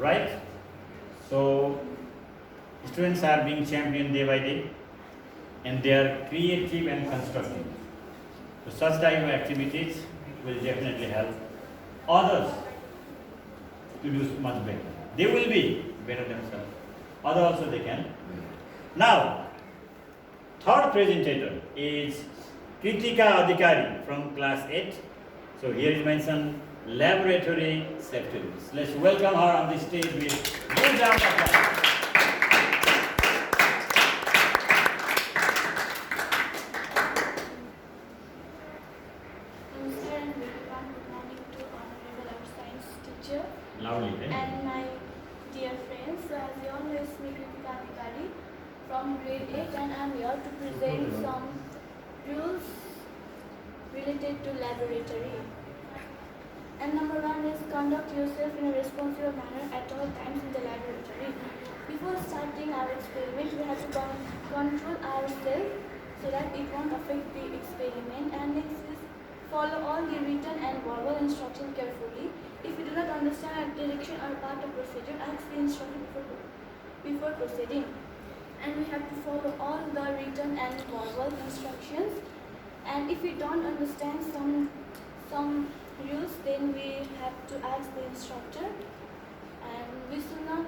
right? So students are being championed day by day, and they are creative and constructive. So such type of activities will definitely help others to do much better. They will be better themselves. Others also they can. Now, third presenter is Kritika Adhikari from class 8. So here is mentioned laboratory safety rules. Let's welcome her on the stage with huge round of applause. Loudly, right? And my dear friends, so as you all know, it's me Kritika Adhikari from grade 8, and I'm here to present some rules related to laboratory. And number 1 is conduct yourself in a responsible manner at all times in the laboratory. Before starting our experiment, we have to control ourselves so that it won't affect the experiment. And next is follow all the written and verbal instructions carefully. If you do not understand a direction or part of procedure, ask the instructor before proceeding. And we have to follow all the written and verbal instructions. And if we don't understand some rules, then we have to ask the instructor. And we should not.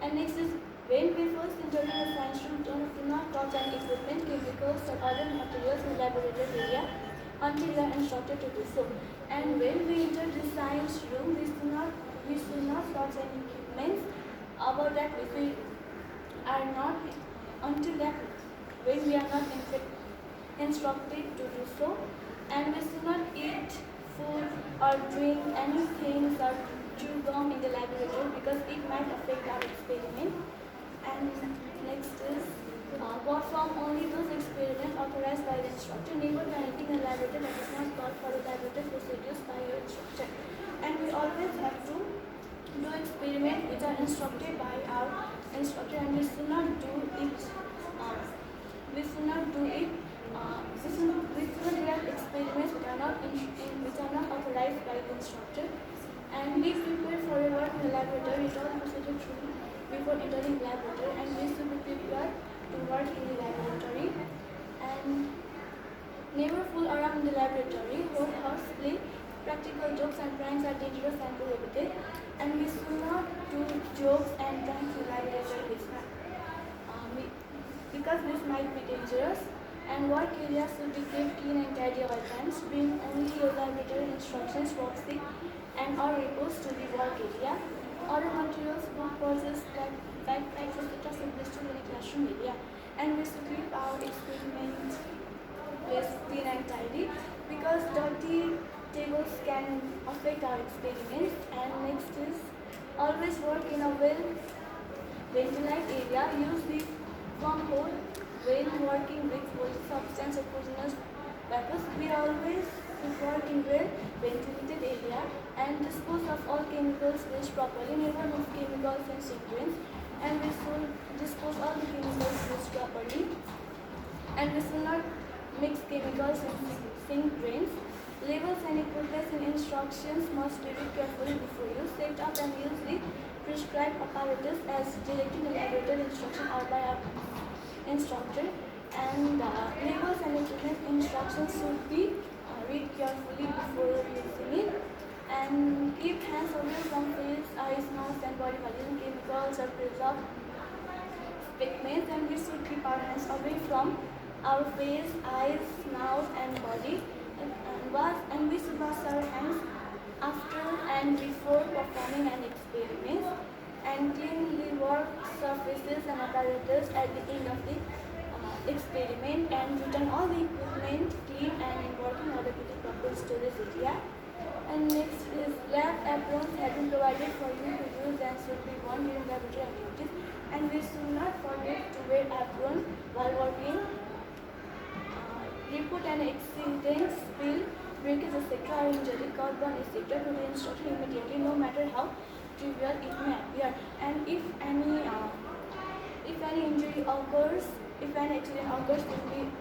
And next is when we first enter the science room, do not touch any equipment, chemicals, or other materials in the laboratory area until you are instructed to do so. And when we enter the science room, we should not touch any equipment. About that, we are not until that when we are not instructed to do so. And we should not eat food or drink anything or chew gum in the laboratory because it might affect our experiment. And next is perform only those experiments authorized by the instructor. Never do anything in the laboratory that is not called for the laboratory procedures by your instructor. And we always have to do experiments which are instructed by our instructor, and we should not do it. We should not do experiments which are not authorized by the instructor. And be prepared for your work in the laboratory. It all procedure through before entering the laboratory, and we should be prepared to work in the laboratory. And never fool around in the laboratory. Hold horseplay, practical jokes and pranks are dangerous and prohibited. And we should not do jokes and pranks in the laboratory because this might be dangerous. And work areas should be kept clean and tidy all times. Bring only your laboratory instructions, worksheet, and or reports to the work area. Other materials, book purses, backpacks, etc. should be stored in the classroom area. And we should keep our experiment place clean and tidy because dirty tables can affect our experiments. And next is always work in a well-ventilated area. Use the foam hole when working with poison substance or poisonous vapors. We always work in well-ventilated area and dispose of all chemicals waste properly. Never move chemicals and sequence. And we should dispose all the chemicals waste properly. And we should not mix chemicals in sink drains. Labels and equipment and instructions must be read carefully before use. Set up and use the prescribed apparatus as directed in the laboratory instruction or by our instructor. And labels and equipment instructions should be read carefully before using it. And keep hands away from face, eyes, mouth, and body pollution chemicals or preserved pigments. And we should keep our hands away from our face, eyes, mouth, and body. And we should wash our hands after and before performing an experiment. And clean the work surfaces and apparatus at the end of the experiment. And return all the equipment clean and in working order to the proper storage area. And next is lab aprons have been provided for you to use and should be worn during laboratory activities. And we should not forget to wear apron while working. Report an accident, spill, breakage, etc. or injury caused by etc. to the instructor immediately, no matter how trivial it may appear. And if any injury occurs, if an accident occurs, then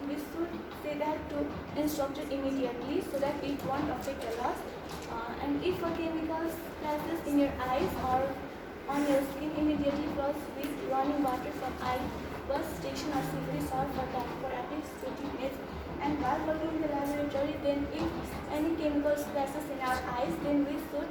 we should say say that to instruct it immediately so that it won't affect a lot. And if a chemical splashes in your eyes or on your skin, immediately flush with running water from eye wash station or simply solve for at least 15 minutes. And while working in the laboratory, then if any chemical splashes in our eyes, then we should